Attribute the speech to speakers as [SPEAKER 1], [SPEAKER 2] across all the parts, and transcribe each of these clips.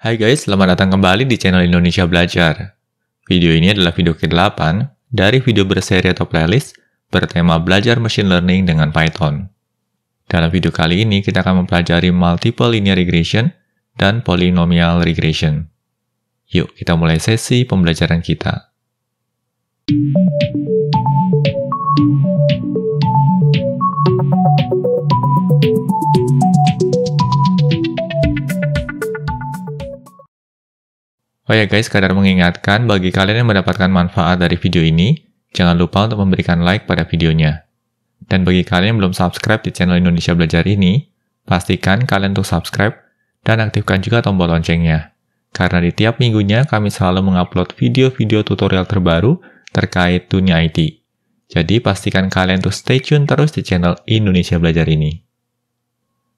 [SPEAKER 1] Hai guys, selamat datang kembali di channel Indonesia Belajar. Video ini adalah video ke-8 dari video berseri atau playlist bertema belajar machine learning dengan Python. Dalam video kali ini kita akan mempelajari multiple linear regression dan polynomial regression. Yuk kita mulai sesi pembelajaran kita. Oh ya guys, sekadar mengingatkan bagi kalian yang mendapatkan manfaat dari video ini, jangan lupa untuk memberikan like pada videonya. Dan bagi kalian yang belum subscribe di channel Indonesia Belajar ini, pastikan kalian untuk subscribe dan aktifkan juga tombol loncengnya. Karena di tiap minggunya kami selalu mengupload video-video tutorial terbaru terkait dunia IT. Jadi pastikan kalian untuk stay tune terus di channel Indonesia Belajar ini.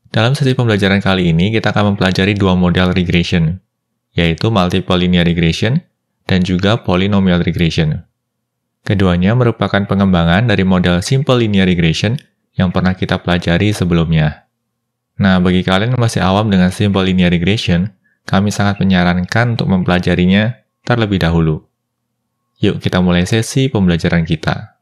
[SPEAKER 1] Dalam sesi pembelajaran kali ini, kita akan mempelajari dua model regression, yaitu multiple linear regression dan juga polynomial regression. Keduanya merupakan pengembangan dari model simple linear regression yang pernah kita pelajari sebelumnya. Nah, bagi kalian yang masih awam dengan simple linear regression, kami sangat menyarankan untuk mempelajarinya terlebih dahulu. Yuk kita mulai sesi pembelajaran kita.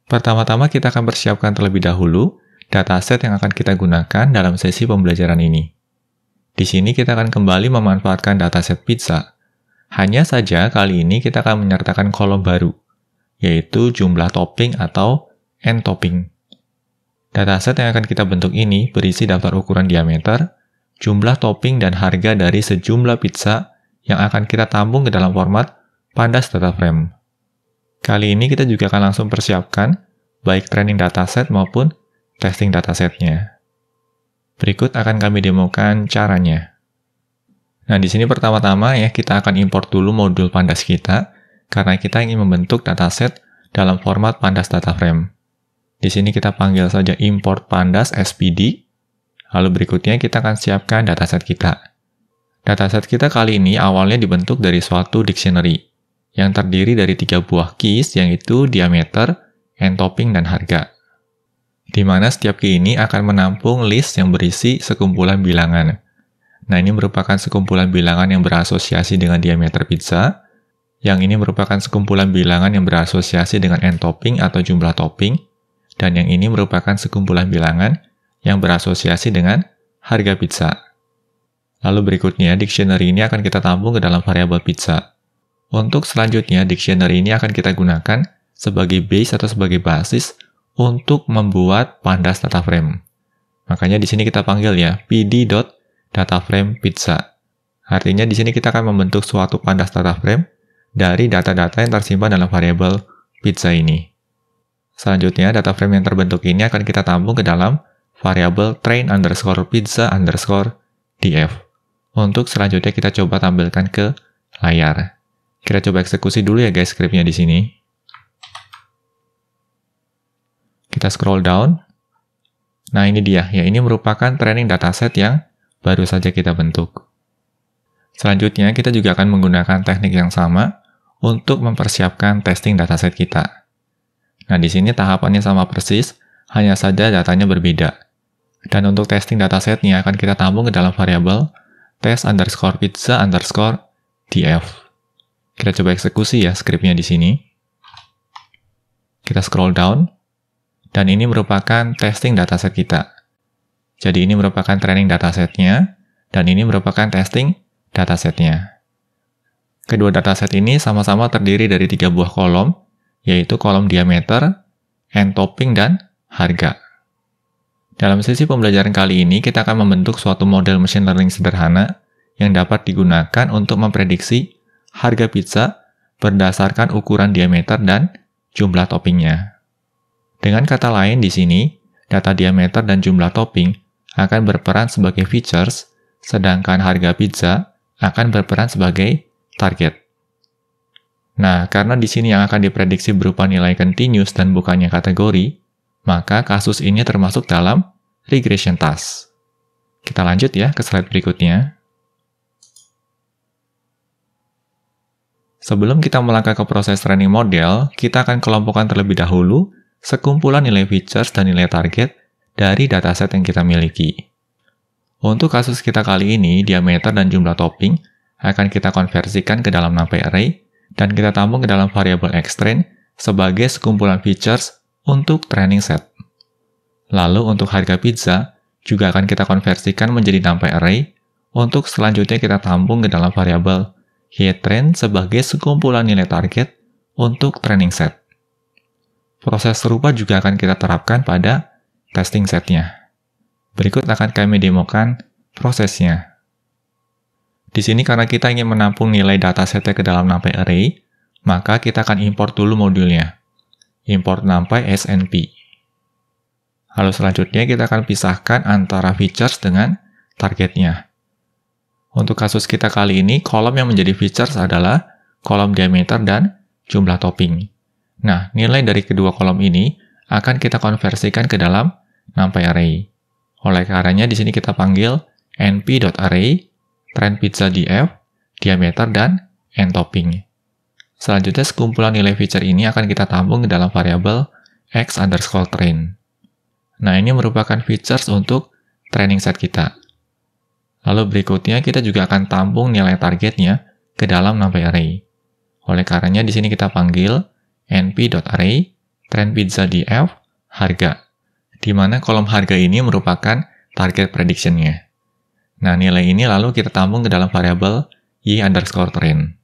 [SPEAKER 1] Pertama-tama kita akan persiapkan terlebih dahulu dataset yang akan kita gunakan dalam sesi pembelajaran ini. Di sini kita akan kembali memanfaatkan dataset pizza. Hanya saja kali ini kita akan menyertakan kolom baru, yaitu jumlah topping atau n-topping. Dataset yang akan kita bentuk ini berisi daftar ukuran diameter, jumlah topping dan harga dari sejumlah pizza yang akan kita tampung ke dalam format pandas data frame. Kali ini kita juga akan langsung persiapkan baik training dataset maupun testing datasetnya. Berikut akan kami demokan caranya. Nah, di sini pertama-tama ya kita akan import dulu modul pandas kita karena kita ingin membentuk dataset dalam format pandas data frame. Di sini kita panggil saja import pandas spd. Lalu berikutnya kita akan siapkan dataset kita. Dataset kita kali ini awalnya dibentuk dari suatu dictionary yang terdiri dari 3 buah keys, yaitu diameter, n-topping, dan harga. Di mana setiap key ini akan menampung list yang berisi sekumpulan bilangan. Nah, ini merupakan sekumpulan bilangan yang berasosiasi dengan diameter pizza. Yang ini merupakan sekumpulan bilangan yang berasosiasi dengan n-topping atau jumlah topping. Dan yang ini merupakan sekumpulan bilangan yang berasosiasi dengan harga pizza. Lalu berikutnya, dictionary ini akan kita tampung ke dalam variabel pizza. Untuk selanjutnya, dictionary ini akan kita gunakan sebagai base atau sebagai basis untuk membuat pandas data frame. Makanya di sini kita panggil ya pd.dataframepizza. Artinya di sini kita akan membentuk suatu pandas data frame dari data-data yang tersimpan dalam variabel pizza ini. Selanjutnya, data frame yang terbentuk ini akan kita tampung ke dalam variabel train_pizza_df. Untuk selanjutnya kita coba tampilkan ke layar. Kita coba eksekusi dulu ya guys skripnya di sini. Kita scroll down. Nah, ini dia. Ya, ini merupakan training dataset yang baru saja kita bentuk. Selanjutnya, kita juga akan menggunakan teknik yang sama untuk mempersiapkan testing dataset kita. Nah, di sini tahapannya sama persis, hanya saja datanya berbeda. Dan untuk testing datasetnya akan kita tampung ke dalam variabel test_pizza_df. Kita coba eksekusi ya skripnya di sini. Kita scroll down. Dan ini merupakan testing dataset kita. Jadi ini merupakan training datasetnya, dan ini merupakan testing datasetnya. Kedua dataset ini sama-sama terdiri dari 3 buah kolom, yaitu kolom diameter, n-topping, dan harga. Dalam sesi pembelajaran kali ini, kita akan membentuk suatu model machine learning sederhana yang dapat digunakan untuk memprediksi harga pizza berdasarkan ukuran diameter dan jumlah toppingnya. Dengan kata lain di sini, data diameter dan jumlah topping akan berperan sebagai features, sedangkan harga pizza akan berperan sebagai target. Nah, karena di sini yang akan diprediksi berupa nilai continuous dan bukannya kategori, maka kasus ini termasuk dalam regression task. Kita lanjut ya ke slide berikutnya. Sebelum kita melangkah ke proses training model, kita akan kelompokkan terlebih dahulu sekumpulan nilai features dan nilai target dari dataset yang kita miliki. Untuk kasus kita kali ini, diameter dan jumlah topping akan kita konversikan ke dalam NumPy array dan kita tampung ke dalam variabel xtrain sebagai sekumpulan features untuk training set. Lalu untuk harga pizza juga akan kita konversikan menjadi NumPy array untuk selanjutnya kita tampung ke dalam variabel heTrain sebagai sekumpulan nilai target untuk training set. Proses serupa juga akan kita terapkan pada testing setnya. Berikut akan kami demokan prosesnya. Di sini karena kita ingin menampung nilai datasetnya ke dalam NumPy array, maka kita akan import dulu modulnya. Import NumPy SNP. Lalu selanjutnya kita akan pisahkan antara features dengan targetnya. Untuk kasus kita kali ini, kolom yang menjadi features adalah kolom diameter dan jumlah topping. Nah, nilai dari kedua kolom ini akan kita konversikan ke dalam NumPy array. Oleh karenanya di sini kita panggil np.array, train pizza df, diameter, dan nTopping. Selanjutnya sekumpulan nilai feature ini akan kita tampung ke dalam variabel x_train. Nah, ini merupakan features untuk training set kita. Lalu berikutnya kita juga akan tampung nilai targetnya ke dalam NumPy array. Oleh karenanya di sini kita panggil np.array, train pizza df, harga, di mana kolom harga ini merupakan target prediction-nya. Nah, nilai ini lalu kita tampung ke dalam variabel y_train.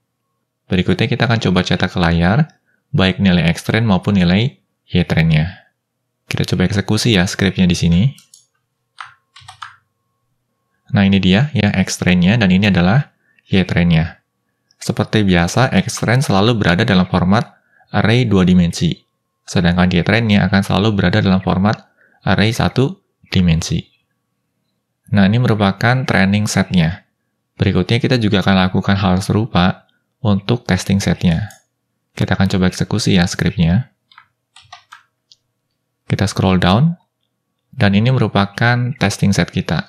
[SPEAKER 1] Berikutnya kita akan coba cetak ke layar, baik nilai xtrain maupun nilai y-train-nya. Kita coba eksekusi ya skripnya di sini. Nah, ini dia ya xtrain-nya dan ini adalah y-train-nya. Seperti biasa, xtrain selalu berada dalam format array 2 dimensi, sedangkan y-train-nya akan selalu berada dalam format array 1 dimensi. Nah, ini merupakan training setnya. Berikutnya kita juga akan lakukan hal serupa untuk testing setnya. Kita akan coba eksekusi ya skripnya. Kita scroll down, dan ini merupakan testing set kita,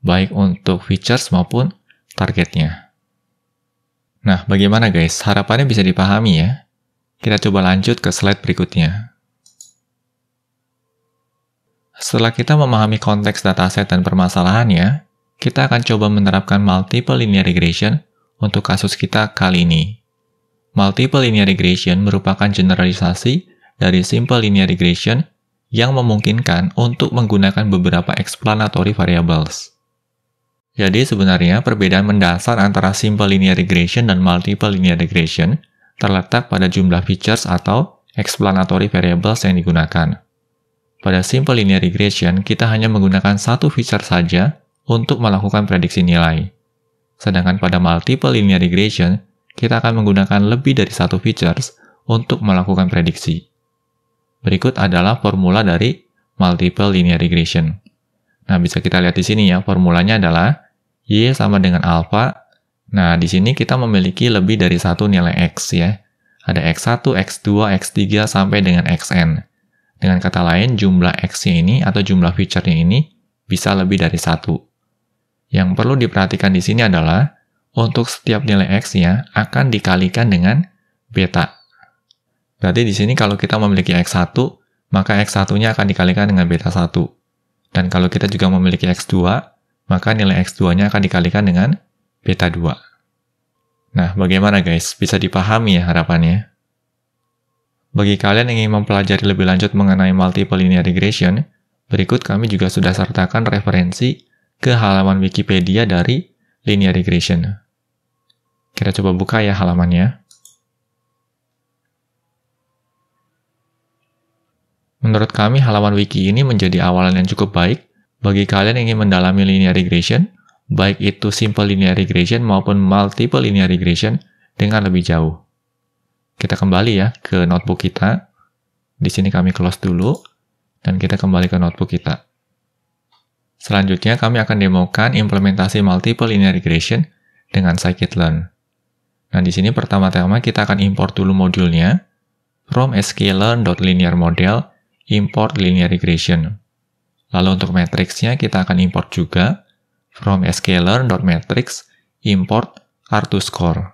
[SPEAKER 1] baik untuk features maupun targetnya. Nah, bagaimana guys? Harapannya bisa dipahami ya? Kita coba lanjut ke slide berikutnya. Setelah kita memahami konteks dataset dan permasalahannya, kita akan coba menerapkan multiple linear regression untuk kasus kita kali ini. Multiple linear regression merupakan generalisasi dari simple linear regression yang memungkinkan untuk menggunakan beberapa explanatory variables. Jadi sebenarnya perbedaan mendasar antara simple linear regression dan multiple linear regression terletak pada jumlah features atau explanatory variables yang digunakan. Pada simple linear regression, kita hanya menggunakan satu feature saja untuk melakukan prediksi nilai. Sedangkan pada multiple linear regression, kita akan menggunakan lebih dari satu features untuk melakukan prediksi. Berikut adalah formula dari multiple linear regression. Nah, bisa kita lihat di sini ya, formulanya adalah Y sama dengan alpha. Nah, di sini kita memiliki lebih dari satu nilai X ya. Ada X1, X2, X3, sampai dengan Xn. Dengan kata lain, jumlah X-nya ini atau jumlah feature-nya ini bisa lebih dari satu. Yang perlu diperhatikan di sini adalah, untuk setiap nilai X-nya akan dikalikan dengan beta. Berarti di sini kalau kita memiliki X1, maka X1-nya akan dikalikan dengan beta 1. Dan kalau kita juga memiliki X2, maka nilai X2-nya akan dikalikan dengan beta 2. Nah, bagaimana guys? Bisa dipahami ya harapannya? Bagi kalian yang ingin mempelajari lebih lanjut mengenai multiple linear regression, berikut kami juga sudah sertakan referensi ke halaman Wikipedia dari linear regression. Kita coba buka ya halamannya. Menurut kami, halaman wiki ini menjadi awalan yang cukup baik bagi kalian yang ingin mendalami linear regression, baik itu simple linear regression maupun multiple linear regression dengan lebih jauh. Kita kembali ya ke notebook kita. Di sini kami close dulu, dan kita kembali ke notebook kita. Selanjutnya, kami akan demokan implementasi multiple linear regression dengan scikit-learn. Nah, di sini pertama-tama kita akan import dulu modulnya, from sklearn.linearModel, import linear regression. Lalu untuk matriksnya kita akan import juga, from sklearn.matrix, import R2Score.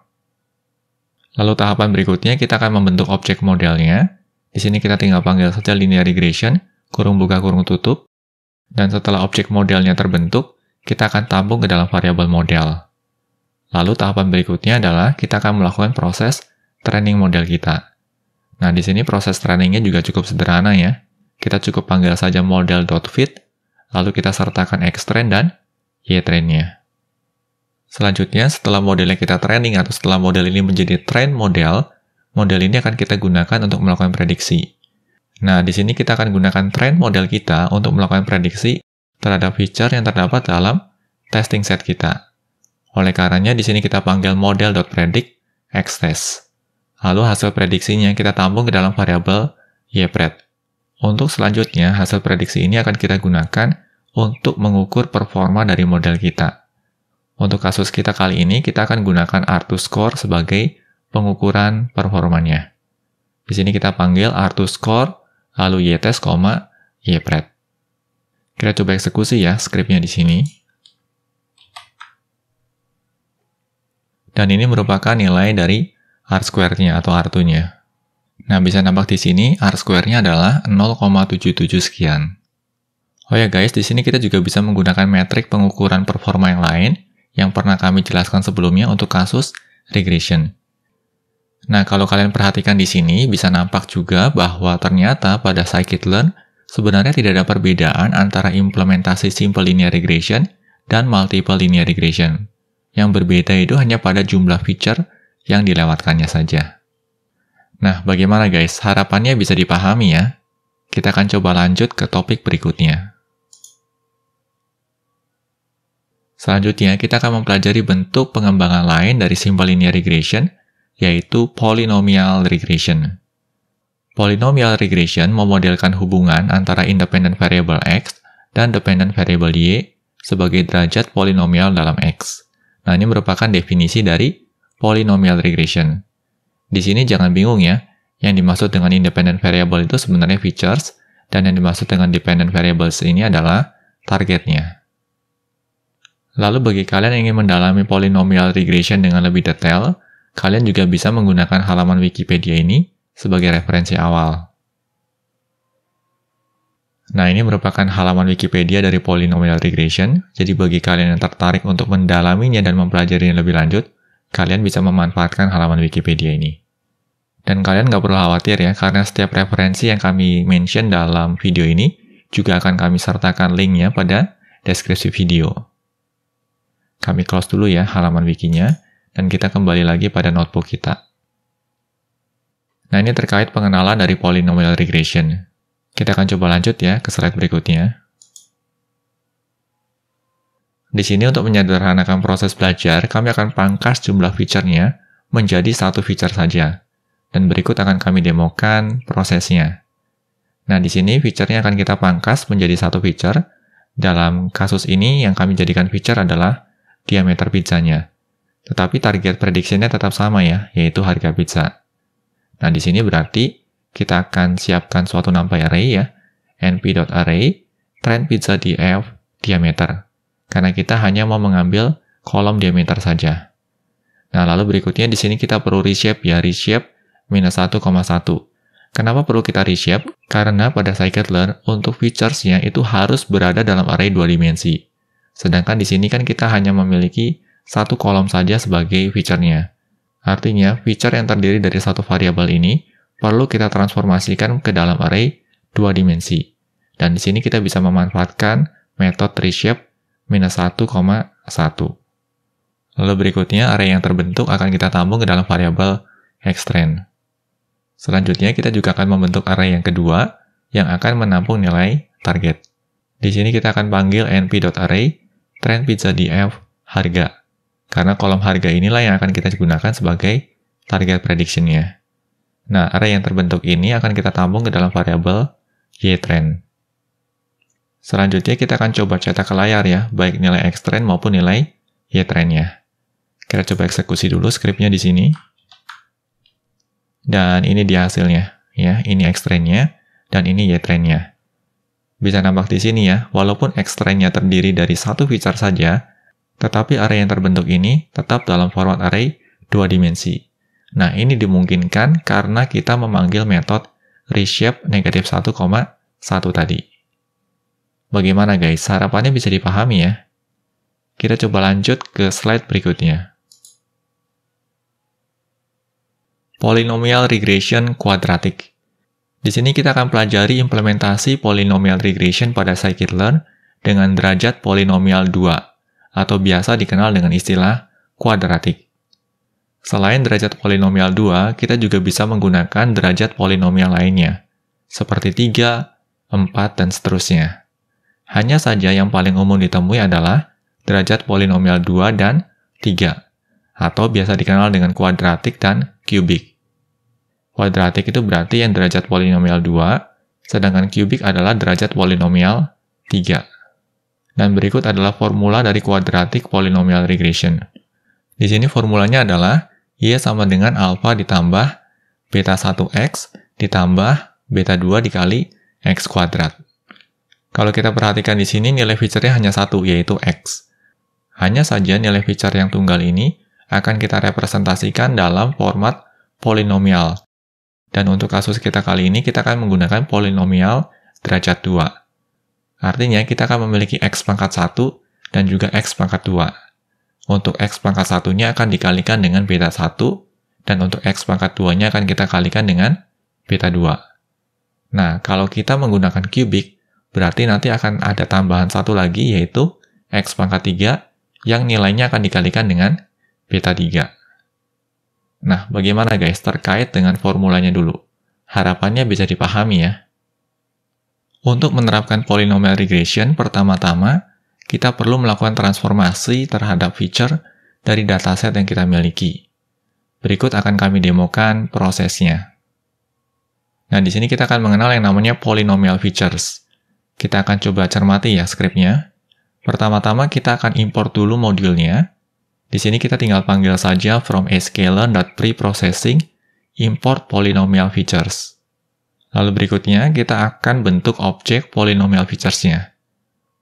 [SPEAKER 1] Lalu tahapan berikutnya kita akan membentuk objek modelnya. Di sini kita tinggal panggil saja linear regression, kurung buka kurung tutup. Dan setelah objek modelnya terbentuk, kita akan tampung ke dalam variabel model. Lalu tahapan berikutnya adalah kita akan melakukan proses training model kita. Nah, di sini proses trainingnya juga cukup sederhana ya. Kita cukup panggil saja model.fit, lalu kita sertakan xtrain dan ytrain-nya. Selanjutnya, setelah modelnya kita training atau setelah model ini menjadi train model, model ini akan kita gunakan untuk melakukan prediksi. Nah, di sini kita akan gunakan train model kita untuk melakukan prediksi terhadap feature yang terdapat dalam testing set kita. Oleh karenanya, di sini kita panggil model.predict xtest. Lalu hasil prediksinya kita tampung ke dalam variabel ypred. Untuk selanjutnya, hasil prediksi ini akan kita gunakan untuk mengukur performa dari model kita. Untuk kasus kita kali ini, kita akan gunakan R2Score sebagai pengukuran performanya. Di sini kita panggil R2Score, lalu ytest, ypred. Kita coba eksekusi ya skripnya di sini. Dan ini merupakan nilai dari R-square-nya atau R2-nya. Nah, bisa nampak di sini R-square-nya adalah 0,77 sekian. Oh ya guys, di sini kita juga bisa menggunakan metrik pengukuran performa yang lain yang pernah kami jelaskan sebelumnya untuk kasus regression. Nah, kalau kalian perhatikan di sini, bisa nampak juga bahwa ternyata pada scikit-learn sebenarnya tidak ada perbedaan antara implementasi simple linear regression dan multiple linear regression. Yang berbeda itu hanya pada jumlah feature yang dilewatkannya saja. Nah, bagaimana guys? Harapannya bisa dipahami ya? Kita akan coba lanjut ke topik berikutnya. Selanjutnya, kita akan mempelajari bentuk pengembangan lain dari simple linear regression, yaitu polynomial regression. Polynomial regression memodelkan hubungan antara independent variable x dan dependent variable y sebagai derajat polinomial dalam x. Nah, ini merupakan definisi dari polynomial regression. Di sini jangan bingung ya, yang dimaksud dengan independent variable itu sebenarnya features, dan yang dimaksud dengan dependent variables ini adalah targetnya. Lalu bagi kalian yang ingin mendalami polynomial regression dengan lebih detail, kalian juga bisa menggunakan halaman Wikipedia ini sebagai referensi awal. Nah, ini merupakan halaman Wikipedia dari polynomial regression, jadi bagi kalian yang tertarik untuk mendalaminya dan mempelajarinya lebih lanjut, kalian bisa memanfaatkan halaman Wikipedia ini. Dan kalian nggak perlu khawatir ya, karena setiap referensi yang kami mention dalam video ini juga akan kami sertakan linknya pada deskripsi video. Kami close dulu ya halaman wikinya, dan kita kembali lagi pada notebook kita. Nah, ini terkait pengenalan dari polynomial regression. Kita akan coba lanjut ya ke slide berikutnya. Di sini untuk menyederhanakan proses belajar, kami akan pangkas jumlah feature-nya menjadi satu feature saja. Dan berikut akan kami demokan prosesnya. Nah, di sini feature-nya akan kita pangkas menjadi satu feature. Dalam kasus ini, yang kami jadikan feature adalah diameter pizzanya. Tetapi target prediction-nya tetap sama ya, yaitu harga pizza. Nah, di sini berarti kita akan siapkan suatu numpy array ya, np.array train pizza df diameter, karena kita hanya mau mengambil kolom diameter saja. Nah, lalu berikutnya di sini kita perlu reshape ya, reshape minus 1,1. Kenapa perlu kita reshape? Karena pada scikit-learn untuk features-nya itu harus berada dalam array 2 dimensi. Sedangkan di sini kan kita hanya memiliki satu kolom saja sebagai feature-nya. Artinya, feature yang terdiri dari satu variabel ini perlu kita transformasikan ke dalam array 2 dimensi. Dan di sini kita bisa memanfaatkan metode reshape minus 1,1. Lalu berikutnya, array yang terbentuk akan kita tampung ke dalam variabel xtrain. Selanjutnya, kita juga akan membentuk array yang kedua yang akan menampung nilai target. Di sini kita akan panggil np.array train pizza df harga. Karena kolom harga inilah yang akan kita gunakan sebagai target prediction-nya. Nah, array yang terbentuk ini akan kita tampung ke dalam variabel ytrain. Selanjutnya kita akan coba cetak ke layar ya, baik nilai xtrain maupun nilai ytrain-nya. Kita coba eksekusi dulu skripnya di sini. Dan ini dia hasilnya, ya. Ini xtrain-nya dan ini ytrain-nya. Bisa nampak di sini ya, walaupun xtrain-nya terdiri dari satu feature saja, tetapi array yang terbentuk ini tetap dalam format array 2 dimensi. Nah, ini dimungkinkan karena kita memanggil metode reshape negatif 1,1 tadi. Bagaimana guys? Harapannya bisa dipahami ya? Kita coba lanjut ke slide berikutnya. Polynomial regression quadratic. Di sini kita akan pelajari implementasi polynomial regression pada scikit-learn dengan derajat polinomial 2, atau biasa dikenal dengan istilah quadratic. Selain derajat polinomial 2, kita juga bisa menggunakan derajat polinomial lainnya, seperti 3, 4, dan seterusnya. Hanya saja yang paling umum ditemui adalah derajat polinomial 2 dan 3, atau biasa dikenal dengan kuadratik dan kubik. Kuadratik itu berarti yang derajat polinomial 2, sedangkan kubik adalah derajat polinomial 3. Dan berikut adalah formula dari quadratic polynomial regression. Di sini formulanya adalah Y sama dengan alpha ditambah beta 1x ditambah beta 2 dikali x kuadrat. Kalau kita perhatikan di sini nilai feature-nya hanya satu, yaitu x. Hanya saja nilai feature yang tunggal ini akan kita representasikan dalam format polinomial. Dan untuk kasus kita kali ini, kita akan menggunakan polinomial derajat 2. Artinya, kita akan memiliki x pangkat 1 dan juga x pangkat 2. Untuk x pangkat 1-nya akan dikalikan dengan beta 1, dan untuk x pangkat 2-nya akan kita kalikan dengan beta 2. Nah, kalau kita menggunakan kubik, berarti nanti akan ada tambahan satu lagi, yaitu x pangkat 3, yang nilainya akan dikalikan dengan beta 3. Nah, bagaimana guys terkait dengan formulanya dulu? Harapannya bisa dipahami ya. Untuk menerapkan polynomial regression, pertama-tama kita perlu melakukan transformasi terhadap feature dari dataset yang kita miliki. Berikut akan kami demokan prosesnya. Nah, di sini kita akan mengenal yang namanya polynomial features. Kita akan coba cermati ya skripnya. Pertama-tama kita akan import dulu modulnya. Di sini kita tinggal panggil saja from scalar.preprocessing import polynomial features. Lalu berikutnya kita akan bentuk objek polynomial features-nya.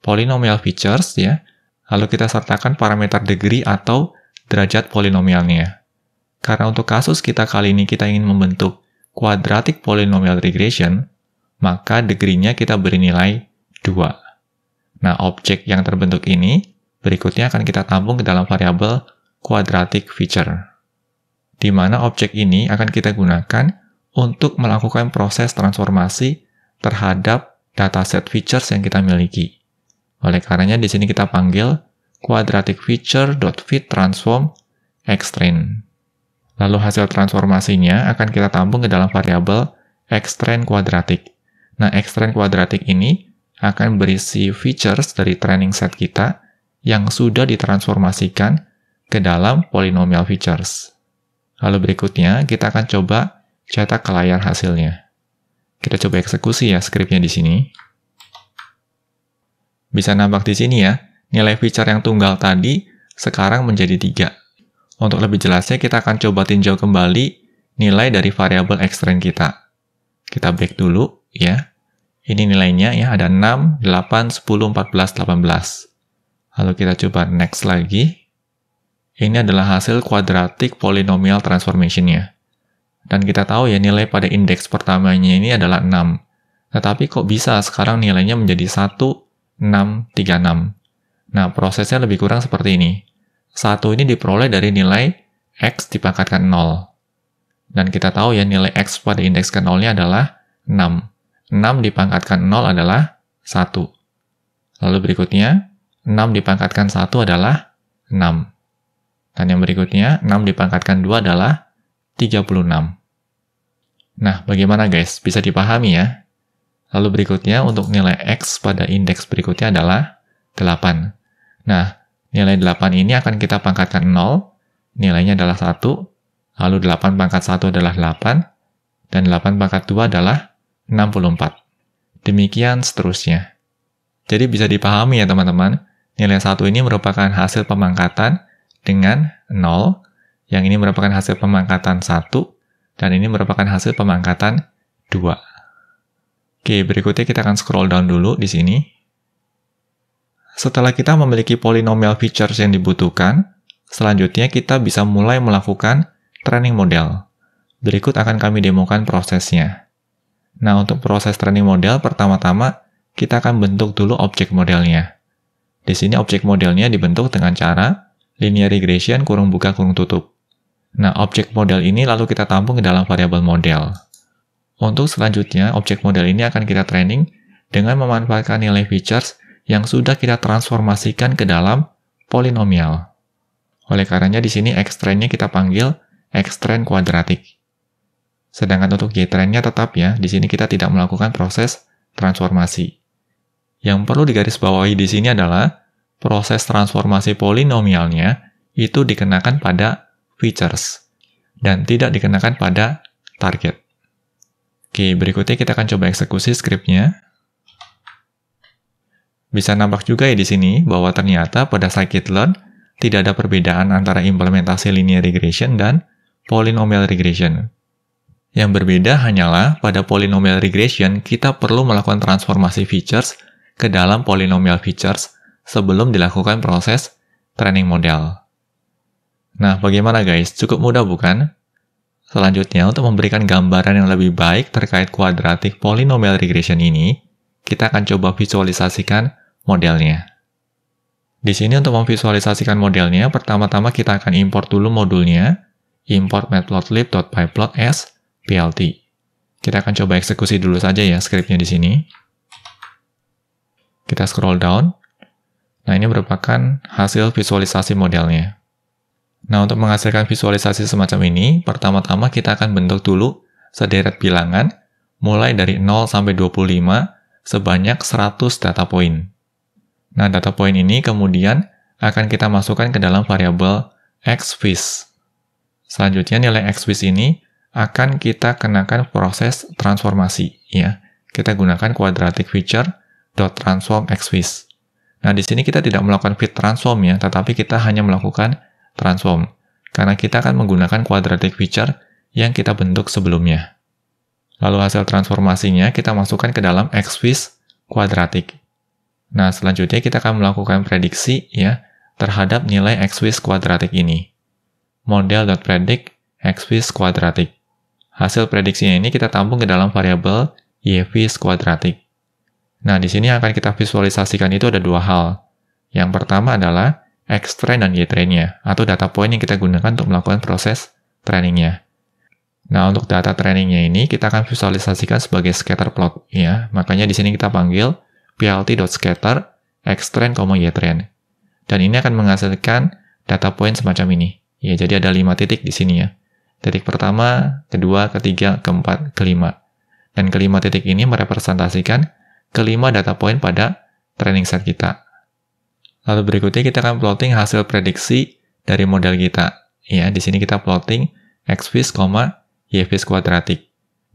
[SPEAKER 1] Polynomial features ya. Lalu kita sertakan parameter degree atau derajat polinomialnya. Karena untuk kasus kita kali ini kita ingin membentuk quadratic polynomial regression, maka degree-nya kita beri nilai 2. Nah, objek yang terbentuk ini berikutnya akan kita tampung ke dalam variabel quadratic feature, di mana objek ini akan kita gunakan untuk melakukan proses transformasi terhadap dataset features yang kita miliki. Oleh karenanya di sini kita panggil quadratic feature.fitTransform xtrain. Lalu hasil transformasinya akan kita tampung ke dalam variabel xtrain quadratic. Nah, xtrain quadratic ini akan berisi features dari training set kita yang sudah ditransformasikan ke dalam polynomial features. Lalu berikutnya, kita akan coba cetak ke layar hasilnya. Kita coba eksekusi ya skripnya di sini. Bisa nampak di sini ya, nilai feature yang tunggal tadi sekarang menjadi 3. Untuk lebih jelasnya, kita akan coba tinjau kembali nilai dari variabel xtrain kita. Kita back dulu ya. Ini nilainya ya, ada 6, 8, 10, 14, 18. Lalu kita coba next lagi. Ini adalah hasil quadratic polynomial transformation-nya. Dan kita tahu ya, nilai pada indeks pertamanya ini adalah 6. Tetapi kok bisa sekarang nilainya menjadi 1, 6, 3, 6. Nah, prosesnya lebih kurang seperti ini. 1 ini diperoleh dari nilai x dipangkatkan 0. Dan kita tahu ya, nilai x pada indeks ke 0-nya adalah 6. 6 dipangkatkan 0 adalah 1. Lalu berikutnya, 6 dipangkatkan 1 adalah 6. Dan yang berikutnya, 6 dipangkatkan 2 adalah 36. Nah, bagaimana guys? Bisa dipahami ya? Lalu berikutnya, untuk nilai x pada indeks berikutnya adalah 8. Nah, nilai 8 ini akan kita pangkatkan 0, nilainya adalah 1, lalu 8 pangkat 1 adalah 8, dan 8 pangkat 2 adalah 64. Demikian seterusnya. Jadi bisa dipahami ya teman-teman, nilai 1 ini merupakan hasil pemangkatan dengan 0, yang ini merupakan hasil pemangkatan 1, dan ini merupakan hasil pemangkatan 2. Oke, berikutnya kita akan scroll down dulu di sini. Setelah kita memiliki polynomial features yang dibutuhkan, selanjutnya kita bisa mulai melakukan training model. Berikut akan kami demokan prosesnya. Nah, untuk proses training model, pertama-tama kita akan bentuk dulu objek modelnya. Di sini objek modelnya dibentuk dengan cara linear regression kurung buka kurung tutup. Nah, objek model ini lalu kita tampung ke dalam variabel model. Untuk selanjutnya, objek model ini akan kita training dengan memanfaatkan nilai features yang sudah kita transformasikan ke dalam polinomial. Oleh karenanya di sini X-train-nya kita panggil X-train kuadratik. Sedangkan untuk Y-train-nya tetap ya, di sini kita tidak melakukan proses transformasi. Yang perlu digarisbawahi di sini adalah proses transformasi polinomialnya itu dikenakan pada features dan tidak dikenakan pada target. Oke, berikutnya kita akan coba eksekusi skripnya. Bisa nampak juga ya di sini bahwa ternyata pada scikit-learn tidak ada perbedaan antara implementasi linear regression dan polynomial regression. Yang berbeda hanyalah pada polynomial regression kita perlu melakukan transformasi features ke dalam polynomial features sebelum dilakukan proses training model. Nah, bagaimana guys? Cukup mudah bukan? Selanjutnya, untuk memberikan gambaran yang lebih baik terkait quadratic polynomial regression ini, kita akan coba visualisasikan modelnya. Di sini untuk memvisualisasikan modelnya, pertama-tama kita akan import dulu modulnya, import matplotlib.pyplot as plt. Kita akan coba eksekusi dulu saja ya skripnya di sini. Kita scroll down. Nah, ini merupakan hasil visualisasi modelnya. Nah, untuk menghasilkan visualisasi semacam ini, pertama-tama kita akan bentuk dulu sederet bilangan, mulai dari 0 sampai 25, sebanyak 100 data point. Nah, data point ini kemudian akan kita masukkan ke dalam variabel xvis. Selanjutnya, nilai xvis ini akan kita kenakan proses transformasi. Ya, kita gunakan quadratic feature .transform xvis. Nah, di sini kita tidak melakukan fit transform ya, tetapi kita hanya melakukan transform. Karena kita akan menggunakan quadratic feature yang kita bentuk sebelumnya. Lalu hasil transformasinya kita masukkan ke dalam xvis kuadratik. Nah, selanjutnya kita akan melakukan prediksi ya terhadap nilai xvis kuadratik ini. Model.predict xvis kuadratik. Hasil prediksinya ini kita tampung ke dalam variabel yvis kuadratik. Nah, di sini akan kita visualisasikan itu ada dua hal. Yang pertama adalah X-train dan Y-train-nya, atau data point yang kita gunakan untuk melakukan proses trainingnya. Nah, untuk data trainingnya ini kita akan visualisasikan sebagai scatter plot, ya. Makanya di sini kita panggil plt.scatter X-train, Y-train. Dan ini akan menghasilkan data point semacam ini. Ya, jadi ada 5 titik di sini ya. Titik pertama, kedua, ketiga, keempat, kelima. Dan kelima titik ini merepresentasikan kelima data point pada training set kita. Lalu berikutnya kita akan plotting hasil prediksi dari model kita. Ya, di sini kita plotting xvis, yvis kuadratik.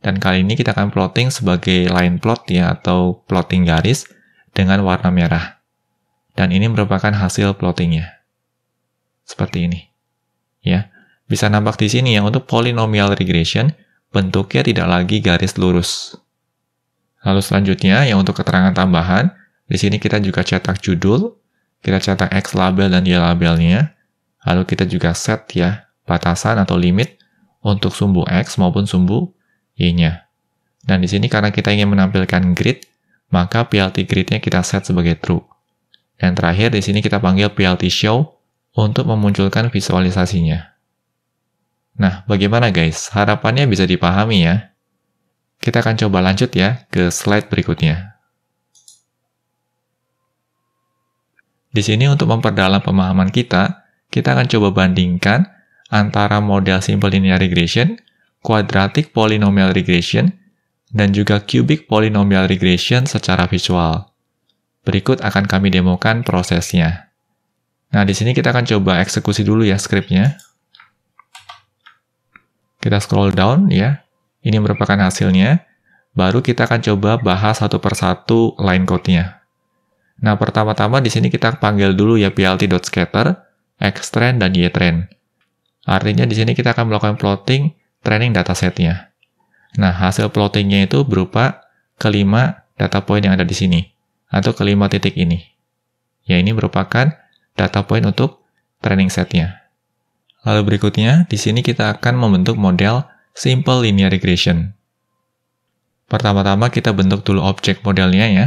[SPEAKER 1] Dan kali ini kita akan plotting sebagai line plot ya atau plotting garis dengan warna merah. Dan ini merupakan hasil plottingnya. Seperti ini. Ya, bisa nampak di sini ya untuk polynomial regression bentuknya tidak lagi garis lurus. Lalu selanjutnya, yang untuk keterangan tambahan, di sini kita juga cetak judul, kita cetak X label dan Y labelnya, lalu kita juga set ya, batasan atau limit untuk sumbu X maupun sumbu Y-nya. Dan di sini karena kita ingin menampilkan grid, maka PLT grid-nya kita set sebagai true. Dan terakhir di sini kita panggil PLT show untuk memunculkan visualisasinya. Nah, bagaimana guys? Harapannya bisa dipahami ya. Kita akan coba lanjut ya ke slide berikutnya. Di sini untuk memperdalam pemahaman kita akan coba bandingkan antara model simple linear regression, quadratic polynomial regression, dan juga cubic polynomial regression secara visual. Berikut akan kami demokan prosesnya. Nah, di sini kita akan coba eksekusi dulu ya skripnya. Kita scroll down ya. Ini merupakan hasilnya. Baru kita akan coba bahas satu persatu line code-nya. Nah, pertama-tama di sini kita panggil dulu ya plt.scatter, X-train, dan Y-train. Artinya di sini kita akan melakukan plotting training dataset-nya. Nah, hasil plottingnya itu berupa kelima data point yang ada di sini, atau kelima titik ini. Ya, ini merupakan data point untuk training set-nya. Lalu berikutnya, di sini kita akan membentuk model simple linear regression. Pertama-tama kita bentuk dulu objek modelnya ya.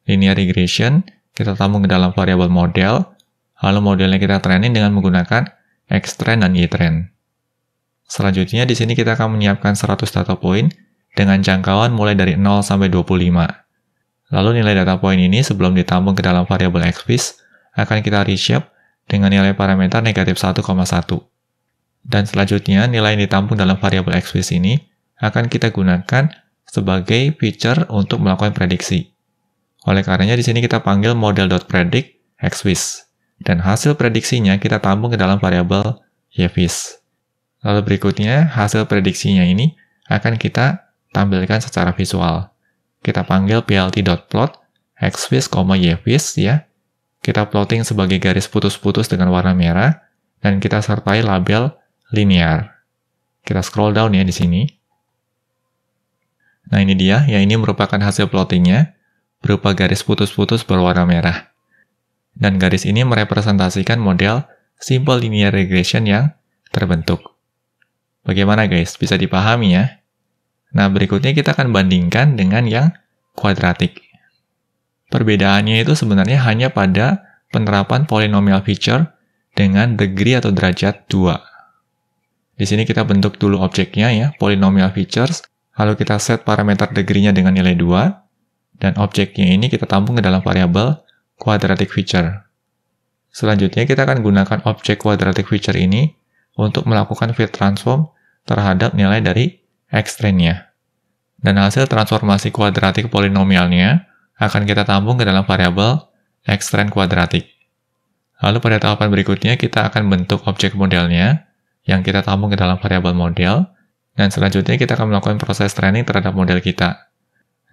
[SPEAKER 1] Linear regression, kita tampung ke dalam variabel model, lalu modelnya kita training dengan menggunakan Xtrain dan YTrain. Selanjutnya di sini kita akan menyiapkan 100 data point dengan jangkauan mulai dari 0 sampai 25. Lalu nilai data point ini sebelum ditampung ke dalam variabel XFIS akan kita reshape dengan nilai parameter negatif 1,1. Dan selanjutnya nilai yang ditampung dalam variabel XFIS ini akan kita gunakan sebagai feature untuk melakukan prediksi. Oleh karenanya di sini kita panggil model.predict XFIS dan hasil prediksinya kita tampung ke dalam variabel YFIS. Lalu berikutnya, hasil prediksinya ini akan kita tampilkan secara visual. Kita panggil plt.plot xFIS, YFIS ya. Kita plotting sebagai garis putus-putus dengan warna merah dan kita sertai label linear. Kita scroll down ya di sini. Nah ini dia, ya ini merupakan hasil plottingnya berupa garis putus-putus berwarna merah. Dan garis ini merepresentasikan model simple linear regression yang terbentuk. Bagaimana guys? Bisa dipahami ya? Nah, berikutnya kita akan bandingkan dengan yang kuadratik. Perbedaannya itu sebenarnya hanya pada penerapan polynomial feature dengan degree atau derajat 2. Di sini kita bentuk dulu objeknya ya, polynomial features, lalu kita set parameter degree-nya dengan nilai 2, dan objeknya ini kita tampung ke dalam variabel quadratic feature. Selanjutnya kita akan gunakan objek quadratic feature ini untuk melakukan field transform terhadap nilai dari Xtrain-nya. Dan hasil transformasi kuadratik polinomialnya akan kita tampung ke dalam variabel Xtrain quadratic. Lalu pada tahapan berikutnya kita akan bentuk objek modelnya yang kita tampung ke dalam variabel model, dan selanjutnya kita akan melakukan proses training terhadap model kita.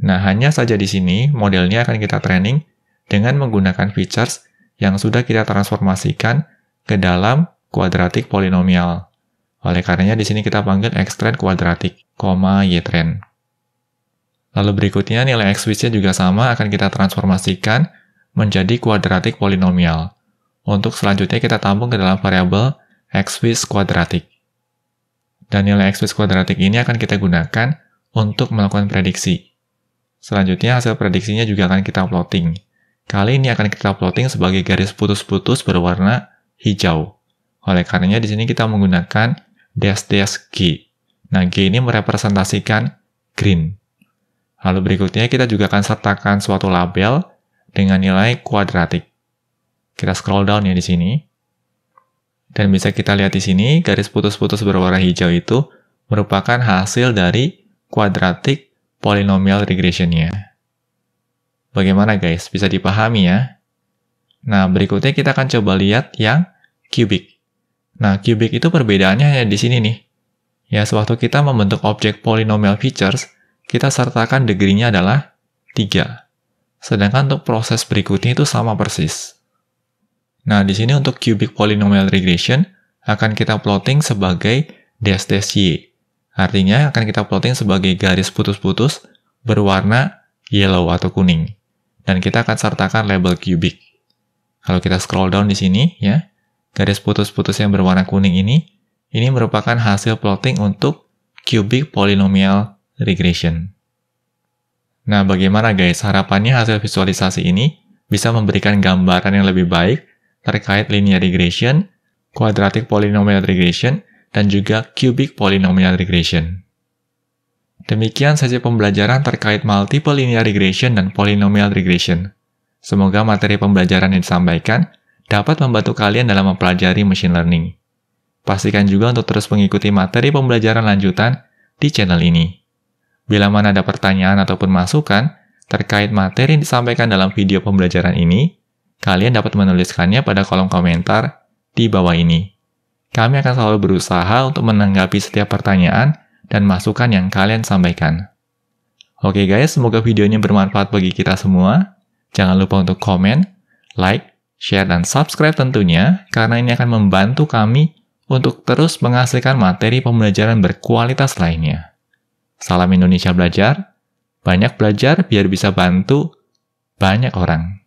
[SPEAKER 1] Nah, hanya saja di sini modelnya akan kita training dengan menggunakan features yang sudah kita transformasikan ke dalam quadratic polinomial. Oleh karenanya di sini kita panggil Xtrain quadratic, YTrain. Lalu berikutnya nilai XFIS-nya juga sama akan kita transformasikan menjadi quadratic polinomial. Untuk selanjutnya kita tampung ke dalam variabel XFIS quadratic. Dan nilai XFIS quadratic ini akan kita gunakan untuk melakukan prediksi. Selanjutnya hasil prediksinya juga akan kita plotting. Kali ini akan kita plotting sebagai garis putus-putus berwarna hijau. Oleh karenanya di sini kita menggunakan -G. Nah, G ini merepresentasikan green. Lalu berikutnya kita juga akan sertakan suatu label dengan nilai kuadratik. Kita scroll down ya di sini. Dan bisa kita lihat di sini, garis putus-putus berwarna hijau itu merupakan hasil dari quadratic polynomial regression-nya. Bagaimana guys? Bisa dipahami ya? Nah, berikutnya kita akan coba lihat yang cubic. Nah, cubic itu perbedaannya hanya di sini nih. Ya, sewaktu kita membentuk objek polynomial features, kita sertakan degree-nya adalah 3. Sedangkan untuk proses berikutnya itu sama persis. Nah, di sini untuk cubic polynomial regression akan kita plotting sebagai -Y. Artinya akan kita plotting sebagai garis putus-putus berwarna yellow atau kuning. Dan kita akan sertakan label cubic. Kalau kita scroll down di sini ya, garis putus-putus yang berwarna kuning ini merupakan hasil plotting untuk cubic polynomial regression. Nah, bagaimana guys? Harapannya hasil visualisasi ini bisa memberikan gambaran yang lebih baik terkait linear regression, quadratic polynomial regression, dan juga cubic polynomial regression. Demikian saja pembelajaran terkait multiple linear regression dan polynomial regression. Semoga materi pembelajaran yang disampaikan dapat membantu kalian dalam mempelajari machine learning. Pastikan juga untuk terus mengikuti materi pembelajaran lanjutan di channel ini. Bila mana ada pertanyaan ataupun masukan terkait materi yang disampaikan dalam video pembelajaran ini, kalian dapat menuliskannya pada kolom komentar di bawah ini. Kami akan selalu berusaha untuk menanggapi setiap pertanyaan dan masukan yang kalian sampaikan. Oke guys, semoga videonya bermanfaat bagi kita semua. Jangan lupa untuk komen, like, share, dan subscribe tentunya, karena ini akan membantu kami untuk terus menghasilkan materi pembelajaran berkualitas lainnya. Salam Indonesia Belajar, banyak belajar biar bisa bantu banyak orang.